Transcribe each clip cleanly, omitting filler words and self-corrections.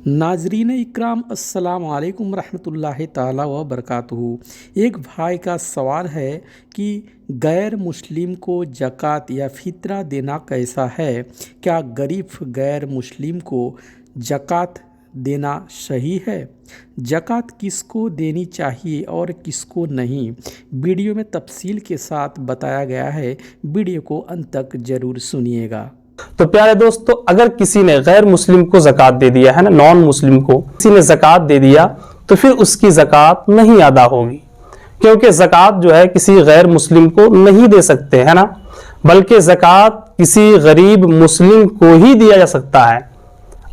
नाजरीन इकराम अस्सलाम वालेकुम रहमतुल्लाहि ताला व बरकातुहू। एक भाई का सवाल है कि गैर मुस्लिम को ज़कात या फ़ितरा देना कैसा है? क्या गरीब गैर मुस्लिम को ज़कात देना सही है? ज़कात किसको देनी चाहिए और किसको नहीं, वीडियो में तफसील के साथ बताया गया है। वीडियो को अंत तक ज़रूर सुनिएगा। तो प्यारे दोस्तों, अगर किसी ने गैर मुस्लिम को ज़कात दे दिया है ना, नॉन मुस्लिम को किसी ने ज़कात दे दिया तो फिर उसकी ज़कात नहीं अदा होगी, क्योंकि ज़कात जो है किसी गैर मुस्लिम को नहीं दे सकते है ना, बल्कि ज़कात किसी गरीब मुस्लिम को ही दिया जा सकता है।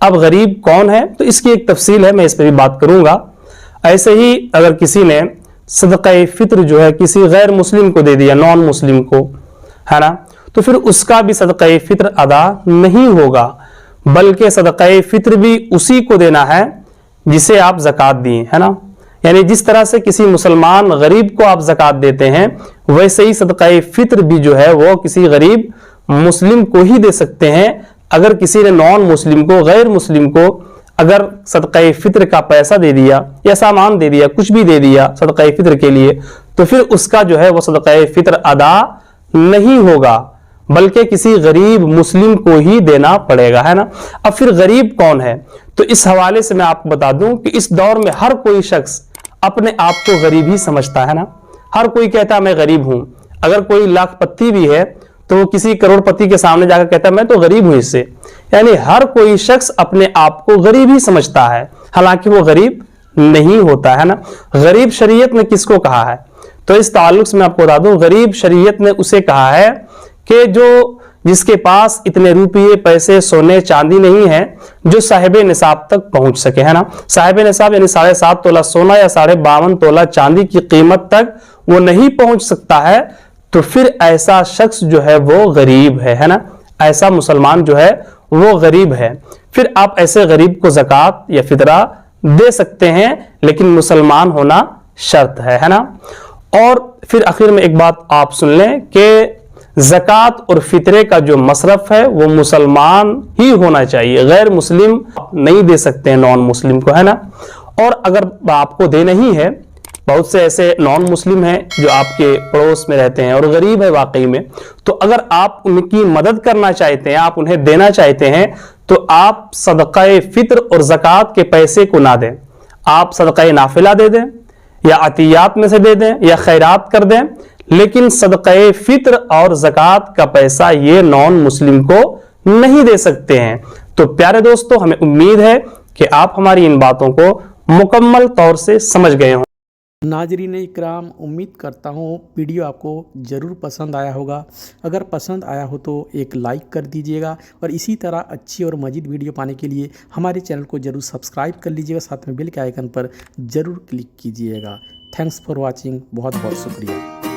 अब गरीब कौन है तो इसकी एक तफसील है, मैं इस पर भी बात करूंगा। ऐसे ही अगर किसी ने सदक़े फ़ित्र जो है किसी गैर मुस्लिम को दे दिया, नॉन मुस्लिम को, है ना, तो फिर उसका भी सदक़े फ़ित्र अदा नहीं होगा, बल्कि सदक़े फ़ित्र भी उसी को देना है जिसे आप ज़कात दिए, है ना। यानी जिस तरह से किसी मुसलमान गरीब को आप ज़कात देते हैं, वैसे ही सदक़े फ़ित्र भी जो है वो किसी गरीब मुस्लिम को ही दे सकते हैं। अगर किसी ने नॉन मुस्लिम को, गैर मुस्लिम को अगर सदक़े फ़ित्र का पैसा दे दिया या सामान दे दिया, कुछ भी दे दिया सदक़े फ़ित्र के लिए, तो फिर उसका जो है वो सदक़े फ़ित्र अदा नहीं होगा, बल्कि किसी गरीब मुस्लिम को ही देना पड़ेगा, है ना। अब फिर गरीब कौन है, तो इस हवाले से मैं आपको बता दूं कि इस दौर में हर कोई शख्स अपने आप को गरीब ही समझता है ना। हर कोई कहता है मैं गरीब हूं। अगर कोई लाखपति भी है तो वो किसी करोड़पति के सामने जाकर कहता है मैं तो गरीब हूं इससे। यानी हर कोई शख्स अपने आप को गरीब ही समझता है, हालांकि वो गरीब नहीं होता है ना। गरीब शरीयत ने किसको कहा है, तो इस ताल्लुक से मैं आपको बता दूं, गरीब शरीयत ने उसे कहा है कि जिसके पास इतने रुपये, पैसे, सोने, चांदी नहीं है जो साहिब निसाब तक पहुंच सके, है ना। साहिब निसाब यानी 7.5 तोला सोना या 52.5 तोला चांदी की कीमत तक वो नहीं पहुंच सकता है, तो फिर ऐसा शख्स जो है वो गरीब है ना। ऐसा मुसलमान जो है वो गरीब है। फिर आप ऐसे गरीब को ज़कात या फितरा दे सकते हैं, लेकिन मुसलमान होना शर्त है ना। और फिर आखिर में एक बात आप सुन लें कि ज़कात और फितरे का जो मसरफ है वो मुसलमान ही होना चाहिए, गैर मुस्लिम नहीं दे सकते हैं नॉन मुस्लिम को, है ना। और अगर आपको देना ही है, बहुत से ऐसे नॉन मुस्लिम हैं जो आपके पड़ोस में रहते हैं और गरीब है वाकई में, तो अगर आप उनकी मदद करना चाहते हैं, आप उन्हें देना चाहते हैं, तो आप सदक़े फ़ित्र और ज़कात के पैसे को ना दें, आप सदक़े नाफिला दे दें या अतियात में से दे दें या खैरात कर दें, लेकिन सदक़े फ़ित्र और ज़कात का पैसा ये नॉन मुस्लिम को नहीं दे सकते हैं। तो प्यारे दोस्तों, हमें उम्मीद है कि आप हमारी इन बातों को मुकम्मल तौर से समझ गए हों। नाजरीन इकराम, उम्मीद करता हूँ वीडियो आपको ज़रूर पसंद आया होगा। अगर पसंद आया हो तो एक लाइक कर दीजिएगा और इसी तरह अच्छी और मज़ीद वीडियो पाने के लिए हमारे चैनल को ज़रूर सब्सक्राइब कर लीजिएगा, साथ में बेल के आइकन पर ज़रूर क्लिक कीजिएगा। थैंक्स फॉर वॉचिंग, बहुत बहुत शुक्रिया।